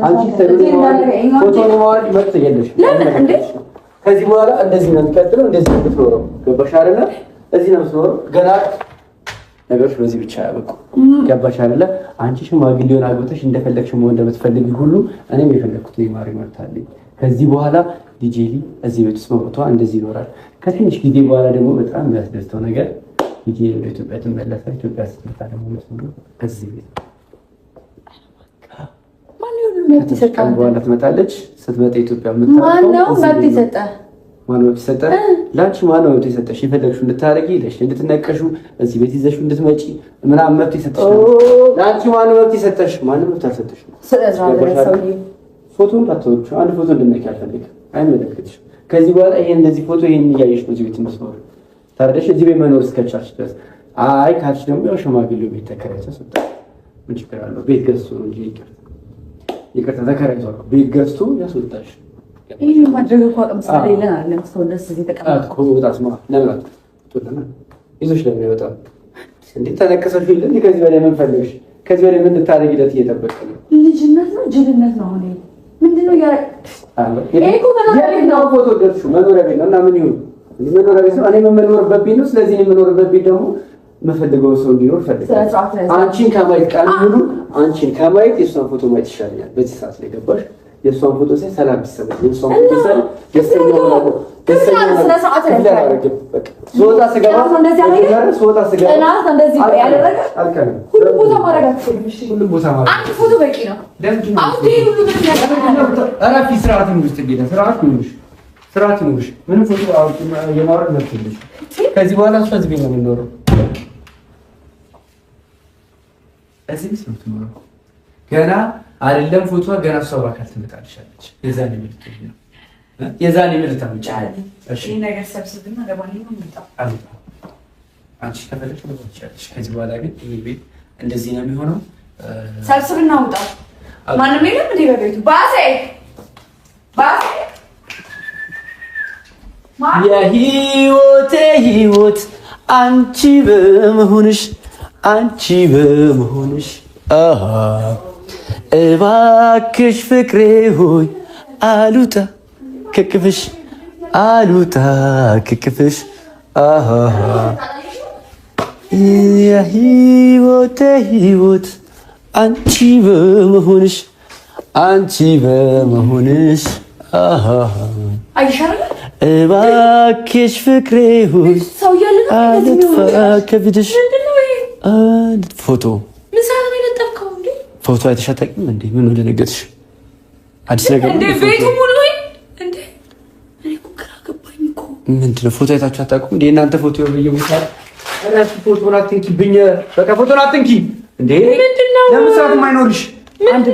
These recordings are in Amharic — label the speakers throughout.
Speaker 1: አንቺ ፎቶ ለማውረድ መብት የለሽም።
Speaker 2: ለምን እንዴ?
Speaker 1: ከዚህ በኋላ እንደዚህ ነው የሚቀጥለው፣ እንደዚህ ነው የምትኖረው። ገባሽ አይደለ? እዚህ ነው የምትኖረው። ገና ነገሮች በዚህ ብቻ ያበቁ። ገባሽ አይደለ? አንቺ ሽማግሌውን አግብተሽ እንደፈለግሽ መሆን እንደምትፈልጊ ሁሉ እኔም የፈለግኩትን የማድረግ መብት አለኝ። ከዚህ በኋላ ዲጄሊ እዚህ ቤት ውስጥ መብቷ እንደዚህ ይኖራል። ከትንሽ ጊዜ በኋላ ደግሞ በጣም የሚያስደስተው ነገር ዲጄሊ ወደ ኢትዮጵያ ትመለሳለች። ኢትዮጵያ ስትመጣ ደግሞ መስሎ እዚህ ቤት ከዚህ በኋላ ትመጣለች። ስትመጣ ኢትዮጵያ
Speaker 2: ማነው መብት ይሰጠ?
Speaker 1: ማነው መብት ይሰጠ? ላንቺ ማነው መብት ይሰጠሽ? የፈለግሽው እንድታረጊ ይለሽ እንድትነቀሹ እዚህ ቤት ይዘሽው እንድትመጪ ምናምን መብት ይሰጠሽ። ላንቺ ማነው መብት ይሰጠሽ? ማንም መብት አልሰጠሽም። ፎቶን ታተውቹ አንድ ፎቶ እንድነቂ አልፈልግም። አይመለከትሽም። ከዚህ በኋላ ይሄን እንደዚህ ፎቶ ይሄን እያየሽ ነው እዚህ ቤት መስኖር ታርደሽ እዚህ ቤት መኖር እስከቻልሽ ድረስ። አይ ካልሽ ደግሞ ያው ሽማግሌው ቤት ተከራይተሽ ወጣ። ምን ችግር አለው? ቤት ገዝቶ ነው እንጂ ይቅርታ ተከራይቶ ቤት ገዝቶ ያስወጣሽ።
Speaker 2: ይሄ ማድረግ እኮ አቅም ስለሌለን አይደለም። ሰው ደስ እዚህ ተቀምጦ
Speaker 1: ወጣስማ ለምን አትወጣና ይዞሽ ለምን ይወጣል እንዴ? ተነከሰሽ ይልን ከዚህ በላይ ምን ፈልግሽ? ከዚህ በላይ ምን ልታረጊለት እየጠበቀ ነው?
Speaker 2: ልጅነት ነው ጅልነት ነው። አሁን ምንድነው ያ
Speaker 1: እኮ ነው ፎቶ ደርሹ መኖሪያ ቤት ነው እና ምን ይሁን መኖሪያ ቤት ነው። እኔ የምኖርበት ቤት ነው። ስለዚህ እኔ የምኖርበት ቤት ደግሞ መፈልገው ሰው እንዲኖር ፈልጋለሁ። አንቺን ከማየት ቀን ሙሉ አንቺን ከማየት የእሷን ፎቶ ማየት ይሻለኛል። በዚህ ሰዓት ላይ ገባሽ? የእሷን ፎቶ ሳይ ሰላም ይሰማል። የእሷን ፎቶ ሳይ ደስተኛ ነው። ደስተኛ ነው። ሁሉም ቦታ ማድረግ አንድ ፎቶ በቂ ነው። ስርዓት ይኑርሽ። ምንም ፎቶ የማውረድ መብት የለሽም። ከዚህ በኋላ እሷ እዚህ ቤት ነው የምንኖረው። እዚህ ቤት ነው የምትኖረው። ገና አይደለም ፎቶ ገና እሷ በአካል ትመጣልሻለች። የዛኔ ምልክት ነው። የዛኔ ምልክት አምጪ። እሺ ይሄ ነገር ሰብስብና ለማንኛውም ምጣ አንቺ ከፈለግሽ ትመጪያለሽ። ከዚህ በኋላ ግን ይሄ ቤት እንደዚህ ነው የሚሆነው።
Speaker 2: ሰብስብና ውጣ። ማንም የለም እንዴ በቤቱ? ባሴ
Speaker 1: የህይወቴ ህይወት አንቺ በመሆንሽ እባክሽ ፍቅሬ ሆይ አሉታ ከቅፍሽ የህይወቴ ህይወት አንቺ በመሆንሽ እባክሽ ፍቅሬ ሆይ አልጥፋ ከፊትሽ። ፎቶ አይተሽ አታውቂም እንዴ? ምን ወደ ነገርሽ አዲስ ነገር
Speaker 2: እንዴ? ቤቱ ሙሉ ወይ እንዴ? እኔ እኮ ግራ ገባኝ እኮ።
Speaker 1: ምንድነው ፎቶ አይታችሁ አታውቁም እንዴ? እናንተ ፎቶ በየቦታ እራሱ ፎቶ አትንኪብኝ። በቃ ፎቶ አትንኪ እንዴ? ምንድነው? ለምን ሰዓት የማይኖርሽ? አንድ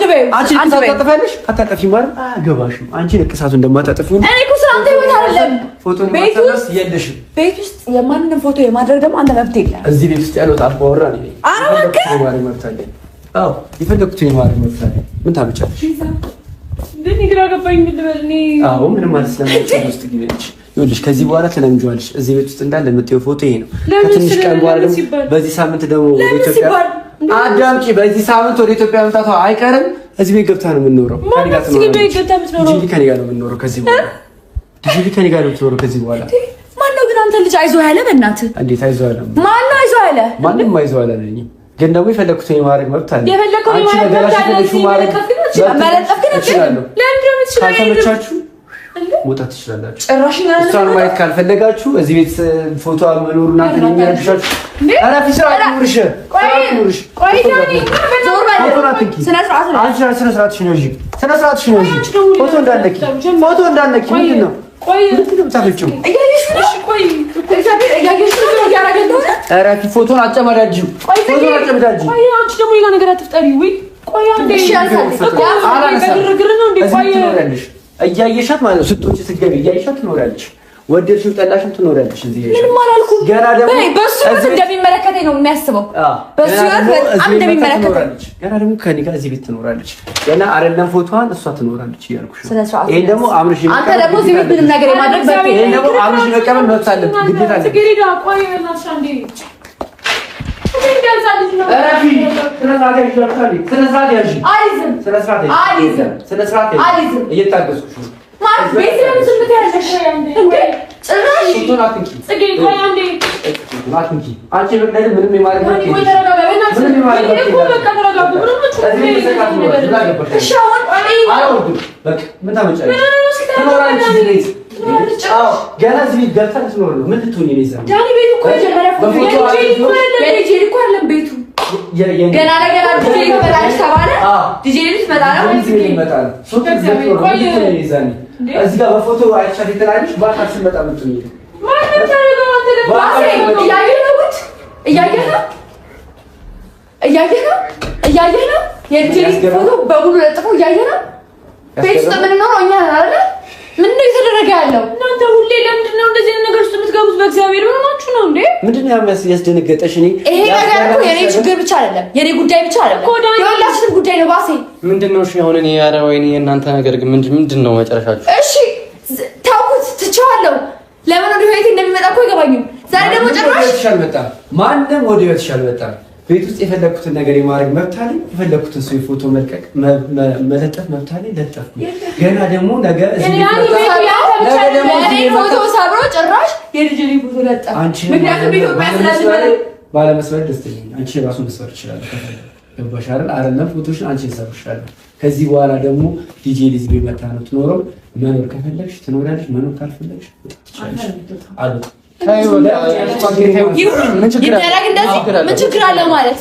Speaker 1: በይ አንቺ ታጠፋለሽ። አታጠፊም ማለት አገባሽም። አንቺ ለቅሳቱ እንደማታጠፊው
Speaker 2: እኔ እኮ ስላንተ ይወጣ አይደለም።
Speaker 1: ፎቶ ማሳለስ የለሽም።
Speaker 2: ቤት ውስጥ የማንንም ፎቶ የማድረግ ደግሞ አንተ መብት የለም።
Speaker 1: እዚህ ቤት ውስጥ ያለው አባወራ ነኝ። የማድረግ መብት አለኝ። አዎ የፈለኩት የማድረግ መብት አለኝ። ምን ታመጫለሽ?
Speaker 2: ግን ግራ ገባኝ። ምን ልበል እኔ?
Speaker 1: አዎ ምንም ማለት ስለማይቻል ውስጥ ግቢልሽ። ይኸውልሽ ከዚህ በኋላ ትለምጂዋለሽ። እዚህ ቤት ውስጥ እንዳለ የምትይው ፎቶ ይሄ ነው። ከትንሽ ቀን በኋላ ደግሞ በዚህ ሳምንት ደግሞ ወደ ኢትዮጵያ አዳምጪ። በዚህ ሳምንት ወደ ኢትዮጵያ መምጣቷ አይቀርም። እዚህ ቤት ገብታ ነው የምንኖረው። ከኔ ጋር ነው የምንኖረው። ከዚህ በኋላ ዲጂ ከኔ ጋር ነው የምትኖረው። ከዚህ በኋላ
Speaker 2: ማነው ግን አንተ ልጅ አይዞህ ያለ? በእናትህ
Speaker 1: እንዴት አይዞህ ያለ?
Speaker 2: ማነው አይዞህ ያለ?
Speaker 1: ማንም አይዞህ ያለ ነኝ። ግን ደግሞ የፈለኩትን የማድረግ መብት አለ።
Speaker 2: የፈለኩትን የማድረግ መብት አለ።
Speaker 1: ካልተመቻችሁ መውጣት ትችላላችሁ።
Speaker 2: ጭራሽ
Speaker 1: እሷን ማየት ካልፈለጋችሁ እዚህ ቤት ፎቶ መኖሩና የሚያድሻችሁ አራፊ ስርዓት ይኑርሽ። ቆይ ዳኒ ዞር በል። ስነ ስርዓትሽ ነው። ፎቶ እንዳነኪ ምንድን ነው? ታለችው አራፊ ፎቶን አጨማዳጅ።
Speaker 2: አንቺ ደግሞ ሌላ ነገር አትፍጠሪ። ቆይ አንዴ
Speaker 1: እያየሻት ማለት ነው። ስትወጪ ስትገቢ እያየሻት ትኖሪያለሽ። ወደድሽም ጠላሽም ትኖሪያለሽ። እዚህ
Speaker 2: ምንም አላልኩም።
Speaker 1: ገና ደግሞ
Speaker 2: በሱ እንደሚመለከተኝ ነው የሚያስበው። በሱ በጣም እንደሚመለከተኝ
Speaker 1: ገና ደግሞ ከእኔ ጋር እዚህ ቤት ትኖራለች። ገና አይደለም ፎቶዋን እሷ ትኖራለች እያልኩሽ ነው።
Speaker 2: ይሄን
Speaker 1: ደግሞ አምርሽ
Speaker 2: አንተ ደግሞ እዚህ ቤት ምንም ነገር የማድረግ በቃ
Speaker 1: ይሄን ደግሞ አምርሽ መቀበል መብት አለብሽ፣ ግዴታ አለብሽ።
Speaker 2: ትግሪዳ ቆይ እናትሽ አንዴ
Speaker 1: ገና እዚህ ቤት ገብተን ትኖር ነው። ምን ልትሆኚ ነው? ይዘን
Speaker 2: ዳኒ ቤቱ እኮ የጀመረ ቤቱ ገና ነገር ዲጄ ይመጣልሽ ተባለ። ዲጄ ልትመጣ ነው ወይስ
Speaker 1: ይመጣል? እዚህ ጋር በፎቶ አይቻት የተላልሽ በአካል ስመጣ ምትሆኚ ነው።
Speaker 2: ማንም ታረጋው አንተ ለባሴ እያየህ ነው ጉድ እያየህ ነው የዲጄ ፎቶ በሙሉ ለጥፎ እያየህ ነው። ቤት ውስጥ ምን ነው እኛ አይደል? ምን ነው የተደረገ ያለው? እናንተ ሁሌ ለምንድን ነው እንደዚህ ነገር ውስጥ የምትገቡት? በእግዚአብሔር ምን ሆናችሁ ነው እንዴ? ምንድን ነው
Speaker 1: ያስደነገጠሽ?
Speaker 2: ይሄ ነገር እኮ የኔ ችግር ብቻ አይደለም፣ የኔ ጉዳይ ብቻ አይደለም፣ የሁላችንም ጉዳይ ነው። ባሴ
Speaker 3: ምንድን ነው? እሺ አሁን እኔ ኧረ ወይኔ የእናንተ ነገር ግን ምንድን ነው መጨረሻችሁ?
Speaker 2: እሺ ታውቁት ትቼዋለሁ። ለምን ወደ ቤቴ እንደሚመጣ እኮ አይገባኝም። ዛሬ ደግሞ ጭራሽ
Speaker 1: አልመጣም። ማንም ወደ ቤትሽ አልመጣም። ቤት ውስጥ የፈለኩትን ነገር የማድረግ መብት አለኝ። የፈለኩትን ሰው ፎቶ መልቀቅ መለጠፍ መብት አለኝ። ለጠፍኩ። ገና ደግሞ ነገ
Speaker 2: ፎቶ ሰብሮ ጭራሽ የልጅ ፎቶ ለጠፍ። ምክንያቱም ኢትዮጵያ ስለዚህ
Speaker 1: ባለመስመር ደስተኛ አንቺ ራሱ መስመር ይችላል። ገባሽ አይደል? አይደለም ፎቶሽን አንቺ ሰብርሻለሁ። ከዚህ በኋላ ደግሞ ዲጄ ሊዝ ቢመጣ ነው ትኖረው። መኖር ከፈለግሽ ትኖሪያለሽ፣ መኖር ካልፈለግሽ ትችላለሽ። አሉት
Speaker 2: ምን ችግር አለ ማለት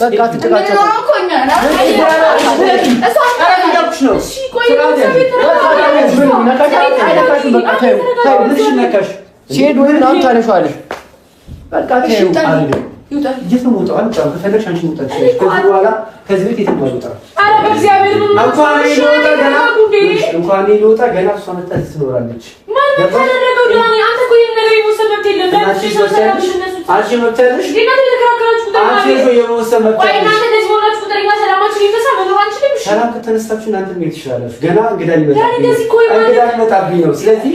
Speaker 1: ሲሄድ ወይ አንተ ታነሺዋለሽ። በቃ ከዚህ ቤት የትም አልወጣም። እንኳን ሊወጣ ገና እሷ መጣ ትኖራለች። ሰላም ከተነሳችሁ እናንተ ምን ትችላላችሁ? ገና እንግዳ ሊመጣብኝ ነው። ስለዚህ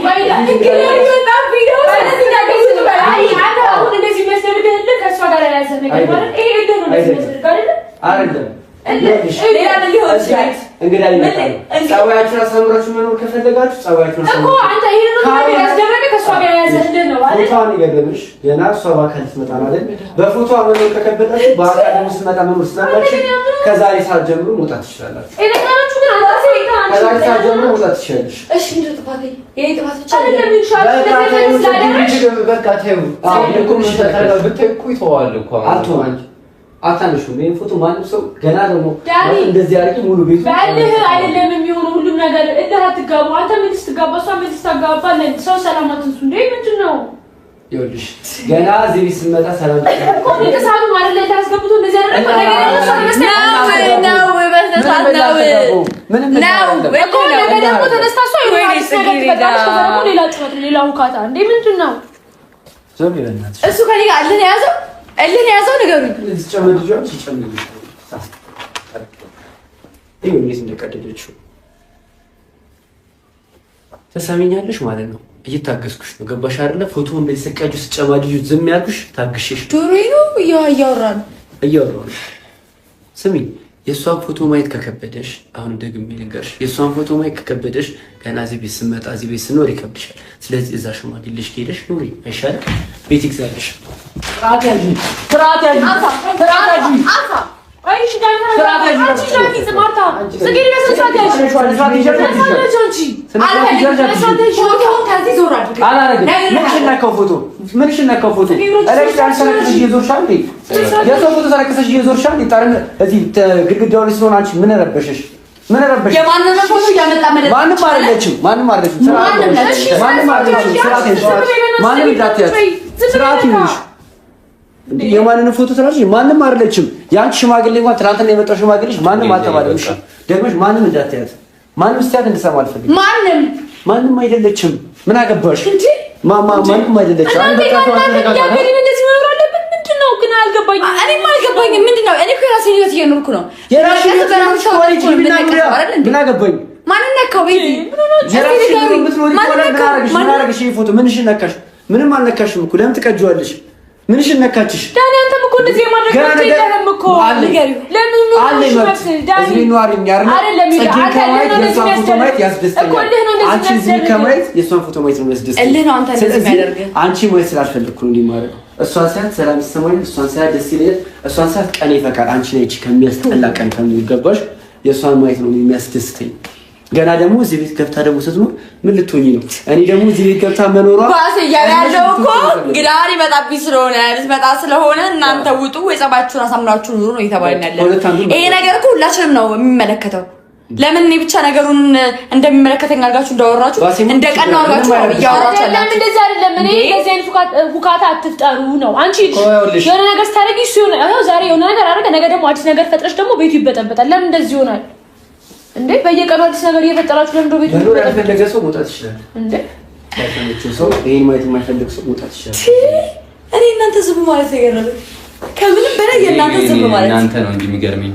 Speaker 1: እንግዳ ይመጣል። ጸባያችሁን አሳምራችሁ መኖር ከፈለጋችሁ ጸባያችሁን አሳምራችሁ ገና እሷ በአካል ትመጣ ማለት በፎቶ መኖር ከከበዳችሁ በአካል ደግሞ ስትመጣ መኖር ስላላችሁ ከዛሬ ሰዓት ጀምሮ መውጣት ትችላላችሁ። ከዛሬ ሰዓት ጀምሮ መውጣት ትችላለሽ።
Speaker 2: እሺ እንዴት ጥፋቴ? የኔ ጥፋት ብቻ
Speaker 3: አይደለም። በቃ ተይው።
Speaker 1: አታነሹም። ይሄን ፎቶ ማንም ሰው ገና ደግሞ እንደዚህ አድርጊ ሙሉ ቤቱ
Speaker 2: ባልህ አይደለም የሚሆነው ሁሉም ነገር እድር አትጋቡ። አንተ ምን ስትጋባ እሷ ምን ስታጋባ ሰው ሰላም አትንሱ እንዴ? ምንድን ነው
Speaker 1: ይኸውልሽ ገና እዚህ ቤት ስመጣ ሰላም
Speaker 2: እኮ ተሳሉ ማለት ላይ ታስገብቶ እንደዚህ አይደለም ነገር ነው። ደግሞ ተነስታ እሷ ሌላ ጭወት ሌላ ሁካታ እንዴ? ምንድን ነው እሱ ከኔ ጋር እልህ ያዘው ንገሩኝ።
Speaker 1: እንደቀደደችው ተሰሚኛለሽ ማለት ነው። እየታገስኩሽ ነው። ገባሽ አይደለ? ፎቶ እንደዚህ ሰቃጁ ስጨማድጁ ዝም ያልኩሽ ታግሽሽ።
Speaker 2: ዶሮይ ነው እያወራ ነው።
Speaker 1: ስሚ የእሷን ፎቶ ማየት ከከበደሽ አሁን ደግሜ ልንገርሽ፣ የእሷን ፎቶ ማየት ከከበደሽ ገና እዚህ ቤት ስመጣ እዚህ ቤት ስኖር ይከብድሻል። ስለዚህ እዛ ሽማግሌሽ ሄደሽ ኑሪ አይሻልም? ቤት ይግዛልሽ። የማንን ፎቶ ትላለች? ማንም አይደለችም። ያንቺ ሽማግሌ እንኳን ትናንትና የመጣው ሽማግሌሽ ማንም አልተባለም። እሺ ደግሞሽ ማንም እንዳትያት፣ ማንም ስታት እንድሰማ አልፈልግም። ማንም አይደለችም። ምን አገባሽ? ማንም አይደለችም። አንተ በቃ
Speaker 2: አልገባኝም። ምንድን ነው? እኔ እኮ የራሴን ህይወት እየኖርኩ ነው።
Speaker 1: የራሴን ህይወት ምን አገባኝ?
Speaker 2: ማንን ነካው? ቤት
Speaker 1: ምን አደረግሽ? ፎቶ ምንሽን ነካሽ? ምንም አልነካሽም እኮ ለምን ትቀጂዋለሽ? ምንሽ ነካችሽ?
Speaker 2: ዳኒ አንተም እኮ እንደዚህ የማድረግ መብት የለህም እኮ። ለምን ነው
Speaker 1: እዚህ ኗሪ
Speaker 2: አይደለም
Speaker 1: የእሷን ፎቶ ማየት ነው የሚያስደስተኝ።
Speaker 2: እልህ ነው አንተ እንደዚህ የሚያደርግ።
Speaker 1: አንቺ ማየት ስላልፈለግኩ ነው እንዲህ ማለት። እሷን ሳያት ሰላም ይሰማኛል፣ እሷን ሳያት ደስ ይለኛል፣ እሷን ሳያት ቀኔ ይፈካል። አንቺ ነይ ከሚያስጠላ ቀን ከሚገባሽ የእሷን ማየት ነው የሚያስደስተኝ። ገና ደግሞ እዚህ ቤት ገብታ ደግሞ ስትኖር ምን ልትሆኚ ነው? እኔ ደግሞ እዚህ ቤት ገብታ መኖሯ
Speaker 2: ባስ ያለው እኮ ግዳሪ በጣብኝ ስለሆነ ልትመጣ ስለሆነ እናንተ ውጡ ወይ ጸባችሁን አሳምራችሁ ኑሩ ነው እየተባልን ያለው። ይሄ ነገር እኮ ሁላችንም ነው የሚመለከተው። ለምን እኔ ብቻ ነገሩን እንደሚመለከተኝ አድርጋችሁ እንዳወራችሁ እንደ ቀን አድርጋችሁ እያወራችሁ አላችሁ። ለምን እንደዛ አይደለም። እኔ እንደዚህ አይነት ሁካታ አትፍጠሩ ነው። አንቺ የሆነ ነገር ስታደርጊ እሱ ዛሬ የሆነ ነገር አደረገ፣ ነገ ደግሞ አዲስ ነገር ፈጥረሽ ደግሞ ቤቱ ይበጠበጣል። ለምን እንደዚህ ይሆናል እንዴ? በየቀኑ አዲስ ነገር እየፈጠራችሁ ለምን ቤቱ
Speaker 1: ይበጠበጣል? ያልፈለገ ሰው መውጣት ይችላል እንዴ? ያልፈለገ ሰው ይሄን ማየት የማይፈልግ ሰው መውጣት ይችላል።
Speaker 2: እኔ እናንተ ዝም ማለት የገረመኝ ከምንም በላይ የእናንተ ዝም ማለት
Speaker 3: እናንተ ነው እንጂ የሚገርመኝ